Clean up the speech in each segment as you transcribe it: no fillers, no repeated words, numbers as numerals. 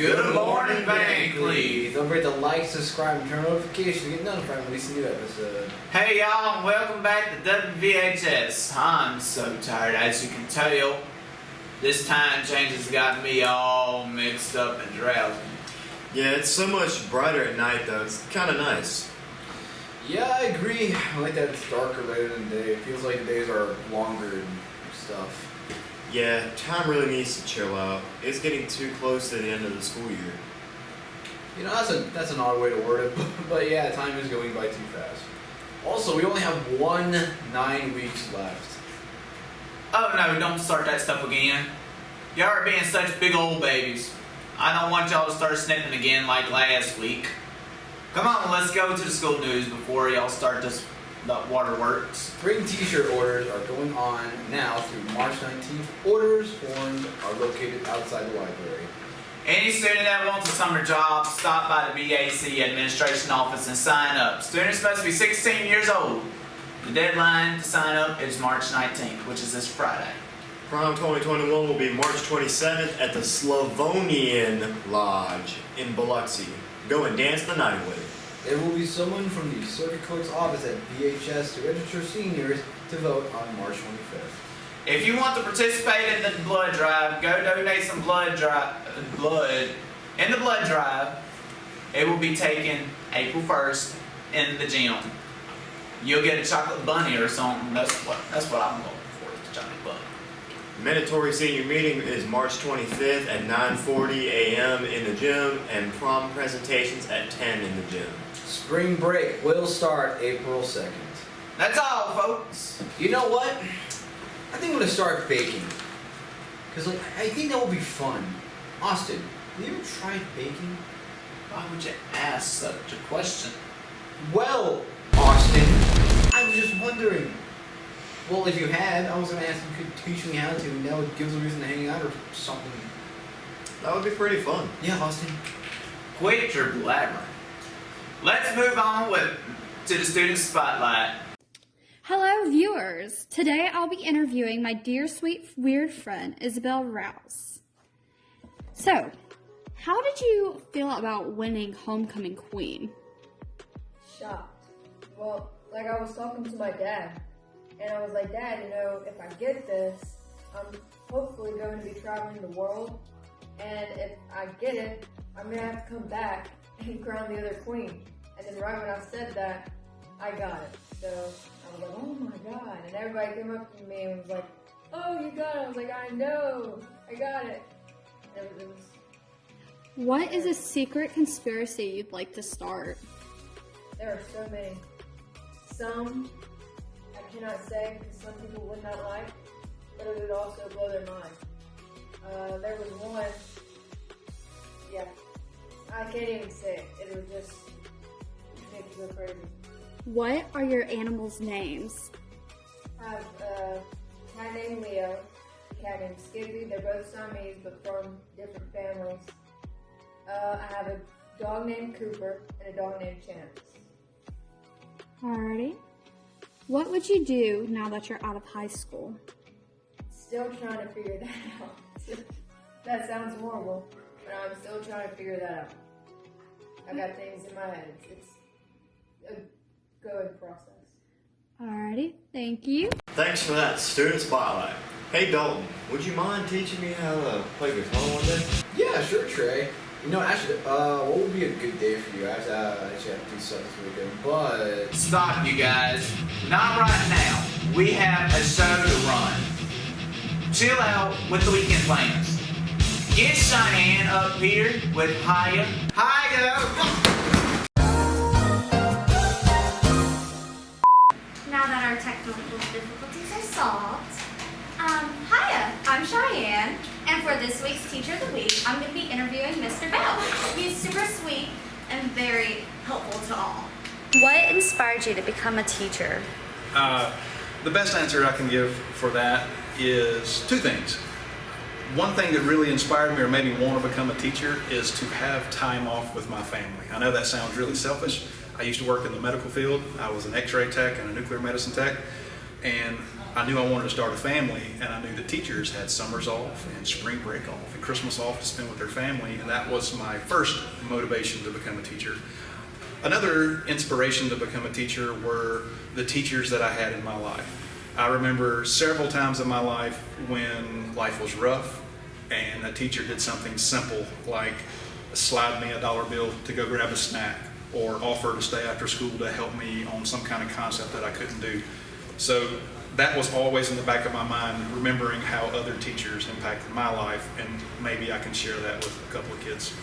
Good morning, Bankley. Don't forget to like, subscribe, and turn notifications to get notified when we release a new episode. Hey y'all, and welcome back to WVHS. I'm so tired, as you can tell. This time change has got me all mixed up and drowsy. Yeah, it's so much brighter at night though. It's kind of nice. Yeah, I agree. I like that it's darker later in the day. It feels like the days are longer and stuff. Yeah, time really needs to chill out. It's getting too close to the end of the school year. You know, that's an odd way to word it, but yeah, time is going by too fast. Also, we only have 9 weeks left. Oh no, don't start that stuff again. Y'all are being such big old babies. I don't want y'all to start sniffing again like last week. Come on, let's go to the school news before y'all start the waterworks. Spring t-shirt orders are going on now through March 19th. Orders forms are located outside the library. Any student that wants a summer job, stop by the BAC administration office and sign up. Students must be 16 years old. The deadline to sign up is March 19th, which is this Friday. Prom 2021 will be March 27th at the Slavonian Lodge in Biloxi. Go and dance the night away. There will be someone from the circuit clerk's office at VHS to register seniors to vote on March 25th. If you want to participate in the blood drive, go donate some blood in the blood drive. It will be taken April 1st in the gym. You'll get a chocolate bunny or something. That's what I'm looking for, is the chocolate bunny. Mandatory senior meeting is March 25th at 9:40 a.m. in the gym, and prom presentations at 10 in the gym. Spring break will start April 2nd. That's all, folks. You know what? I think I'm gonna start baking. Cause I think that will be fun. Austin, have you ever tried baking? Why would you ask such a question? Well, Austin, I was just wondering. Well, if you had, I was gonna ask if you could teach me how to, and that would give us a reason to hang out or something. That would be pretty fun. Yeah, Austin. Quit your blabbering. Let's move on to the student spotlight. Hello, viewers. Today I'll be interviewing my dear, sweet, weird friend, Isabel Rouse. So, how did you feel about winning Homecoming Queen? Shocked. Well, like I was talking to my dad, and I was like, Dad, you know, if I get this, I'm hopefully going to be traveling the world, and if I get it, I'm going to have to come back and crown the other queen. And then right when I said that, I got it. So I was like, oh my God. And everybody came up to me and was like, oh, you got it. I was like, I know, I got it. And it was What is a secret conspiracy you'd like to start? There are so many. Some I cannot say because some people would not like, but it would also blow their mind. There was one, yeah, I can't even say it. It would just make you go crazy. What are your animals' names? I have a cat named Leo, a cat named Skippy. They're both Siamese, but from different families. I have a dog named Cooper and a dog named Chance. Alrighty. What would you do now that you're out of high school? Still trying to figure that out. That sounds horrible, but I'm still trying to figure that out. I got things in my head. It's a going process. Alrighty, thank you. Thanks for that student spotlight. Hey Dalton, would you mind teaching me how to play guitar one day? Yeah, sure, Trey. You know, actually, what would be a good day for you? I actually have to do something this weekend, but... Stop, you guys. Not right now. We have a show to run. Chill out with the weekend plans. Get Cheyenne up here with Hiya. Hiya! Now that our technical difficulties are solved, hiya, I'm Cheyenne, and for this week's Teacher of the Week, I'm going to be interviewing Mr. Bell. He's super sweet and very helpful to all. What inspired you to become a teacher? The best answer I can give for that is two things. One thing that really inspired me or made me want to become a teacher is to have time off with my family. I know that sounds really selfish. I used to work in the medical field. I was an x-ray tech and a nuclear medicine tech. And I knew I wanted to start a family, and I knew that teachers had summers off and spring break off and Christmas off to spend with their family, and that was my first motivation to become a teacher. Another inspiration to become a teacher were the teachers that I had in my life. I remember several times in my life when life was rough and a teacher did something simple like slide me a dollar bill to go grab a snack or offer to stay after school to help me on some kind of concept that I couldn't do. So that was always in the back of my mind, remembering how other teachers impacted my life, and maybe I can share that with a couple of kids.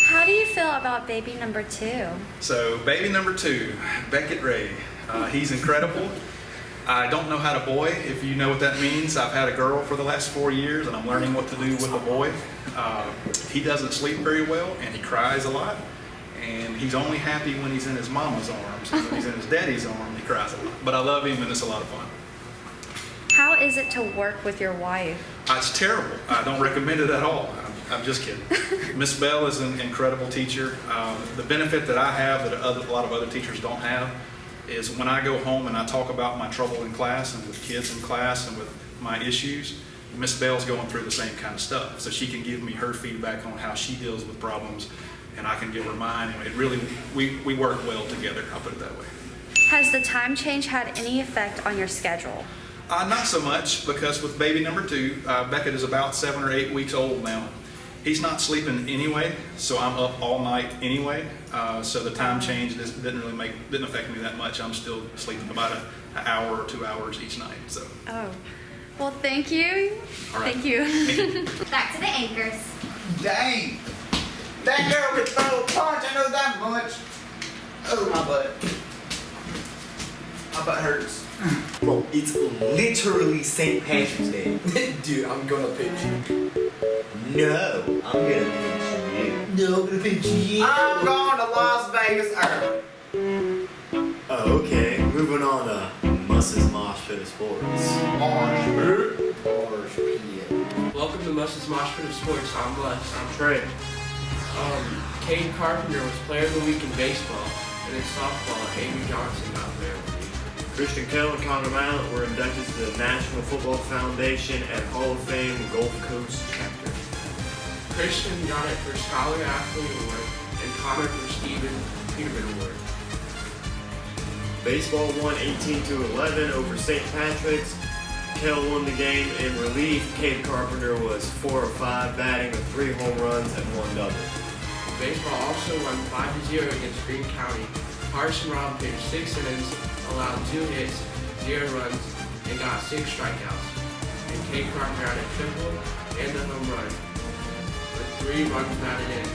How do you feel about baby number 2? So baby number 2, Beckett Ray, he's incredible. I don't know how to boy, if you know what that means. I've had a girl for the last 4 years, and I'm learning what to do with a boy. He doesn't sleep very well, and he cries a lot. And he's only happy when he's in his mama's arms. And when he's in his daddy's arms, he cries a lot. But I love him, and it's a lot of fun. How is it to work with your wife? It's terrible. I don't recommend it at all. I'm just kidding. Miss Bell is an incredible teacher. The benefit that I have that a lot of other teachers don't have is when I go home and I talk about my trouble in class and with kids in class and with my issues, Miss Bell's going through the same kind of stuff. So she can give me her feedback on how she deals with problems, and I can give her mine. And it really, we work well together, I'll put it that way. Has the time change had any effect on your schedule? Not so much, because with baby number 2, Beckett is about 7 or 8 weeks old now. He's not sleeping anyway, so I'm up all night anyway. So the time change didn't affect me that much. I'm still sleeping about an hour or 2 hours each night. So. Oh, well, thank you. All right. Thank you. Thank you. Back to the anchors. Dang! That girl could throw a punch, I know that much. Oh, my butt. My butt hurts. Bro, it's literally St. Patrick's Day. Dude, I'm gonna pitch you. No, I'm gonna pitch you. No, I'm gonna pitch you. I'm going to Las Vegas early. Oh, okay. Moving on to Muss's Mosh Pit of Sports. Welcome to Muss's Mosh Pit of Sports. I'm Les. I'm Trey. Cade Carpenter was Player of the Week in baseball, and in softball, Amy Johnson got Player of the Week. Christian Kell and Connor Mallett were inducted to the National Football Foundation and Hall of Fame Gulf Coast chapter. Christian got it for Scholar Athlete Award, and Connor for Stephen Peterman Award. Baseball won 18-11 over St. Patrick's. Kell won the game in relief. Cade Carpenter was 4 of 5, batting with 3 home runs and 1 double. Baseball also won 5-0 against Greene County. Carson Robb pitched 6 innings, allowed 2 hits, 0 runs, and got 6 strikeouts. And Cade Carpenter had a triple and a home run, with 3 runs batted in.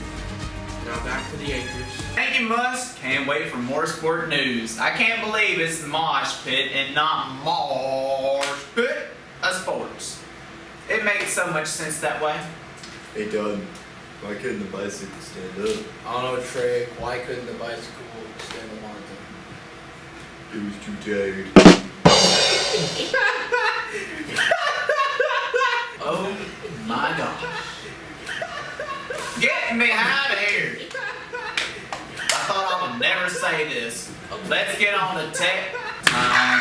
Now back to the anchors. Thank you, Muss. Can't wait for more sport news. I can't believe it's the Mosh Pit and not Marsh Pit of Sports. It makes so much sense that way. Hey, Doug, why couldn't the bicycle stand up? I don't know, Trey. Why couldn't the bicycle stand up on it? It was too tired. Oh my gosh. Get me out of here. I thought I would never say this. Let's get on to tech time.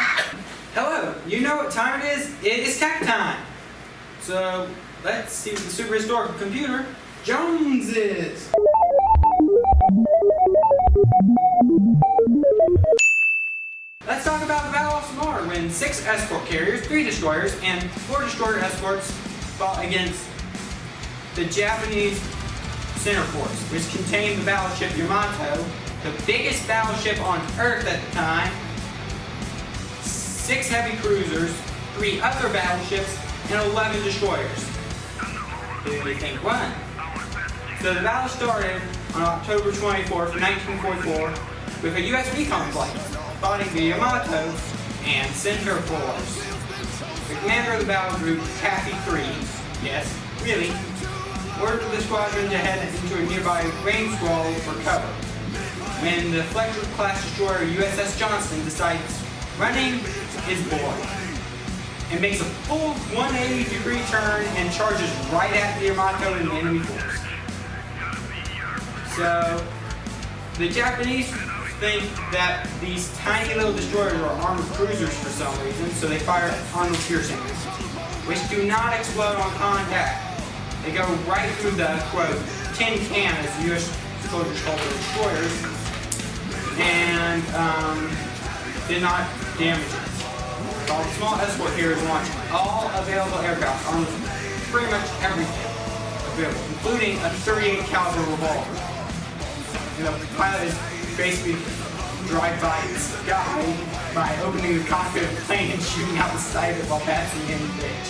Hello, you know what time it is? It is tech time. So let's see what the super historical computer Jones is. Let's talk about the Battle of Samar, when 6 escort carriers, 3 destroyers, and 4 destroyer escorts fought against the Japanese Center Force, which contained the battleship Yamato, the biggest battleship on Earth at the time, 6 heavy cruisers, 3 other battleships, and 11 destroyers. Who do you think won? So the battle started on October 24th, 1944, with a U.S. recon flight fighting the Yamato and Center Force. The commander of the battle group, Kathy 3, yes, really, ordered the squadron to head into a nearby rain squall for cover. When the Fletcher-class destroyer USS Johnston decides running is bored and makes a full 180-degree turn and charges right at the Yamato and the enemy force. So the Japanese think that these tiny little destroyers are armored cruisers for some reason, so they fire armor-piercing missiles, which do not explode on contact. They go right through the, quote, tin can, as the U.S. soldiers call their destroyers, and did not damage it. While the small escort carriers launch all available aircraft armed with pretty much everything available, including a .38 caliber revolver. And the pilot is basically drive by the sky by opening the cockpit of the plane and shooting out the side of it while passing in the bridge.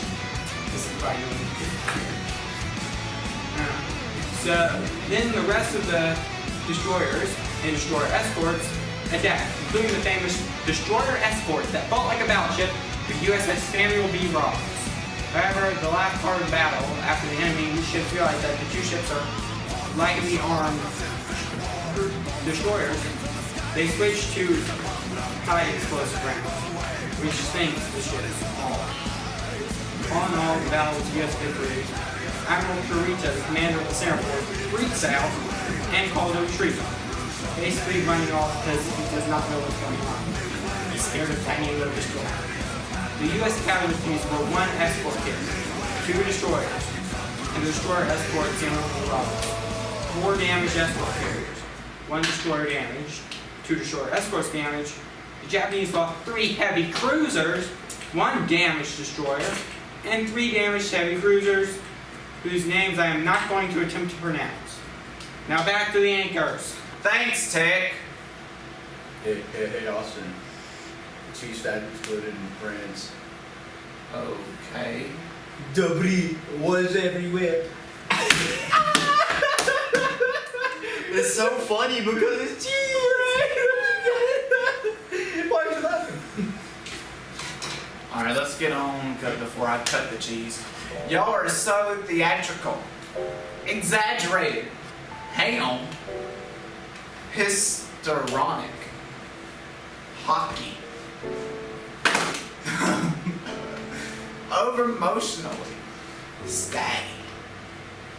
This is quite unique. So then the rest of the destroyers and destroyer escorts attacked, including the famous destroyer escort that fought like a battleship, the USS Samuel B. Roberts. However, the last part of the battle, after the enemy ships realized that the two ships are lightly armed destroyers, they switched to high explosive rounds, which sinks the ships all. All in all, the battle was U.S. victory. Admiral Kurita, the commander of the center fort, freaks out and calls a retreat, basically running off because he does not know what's going on. He's scared of tiny little destroyers. The U.S. casualties were 1 escort carrier, 2 destroyers, and the destroyer escort Samuel B. Roberts. 4 damaged escort carriers, 1 destroyer damaged, 2 destroyer escorts damaged. The Japanese lost 3 heavy cruisers, 1 damaged destroyer, and 3 damaged heavy cruisers, whose names I am not going to attempt to pronounce. Now back to the anchors. Thanks, Tech. Hey, Austin. The cheese factory exploded in France. Okay. Debris was everywhere. It's so funny because it's cheese, Why are you laughing? Alright, let's get on before I cut the cheese. Y'all are so theatrical. Exaggerated. Hang on. Histrionic. Hockey. Over-emotionally. Staggy.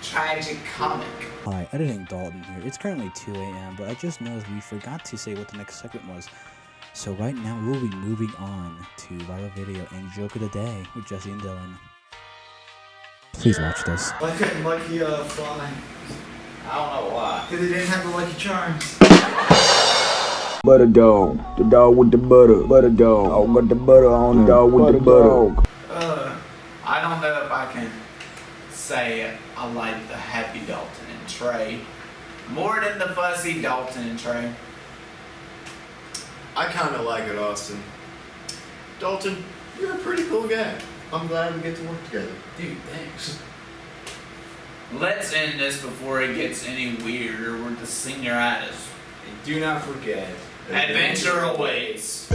Tragic comic. Hi, Editing Dalton here. It's currently 2 a.m., but I just noticed we forgot to say what the next segment was. So right now we'll be moving on to Viral Video and Joke of the Day with Jesse and Dylan. Please watch this. Why couldn't Lucky fly? I don't know why. Because he didn't have the Lucky Charms. Butter dog, the dog with the butter. Butter dog, I got the butter on the dog with the butter. I don't know if I can say I like the happy Dalton and Trey more than the fussy Dalton and Trey. I kind of like it, Austin. Dalton, you're a pretty cool guy. I'm glad we get to work together. Dude, thanks. Let's end this before it gets any weirder with the senioritis. And do not forget, Adventure awaits.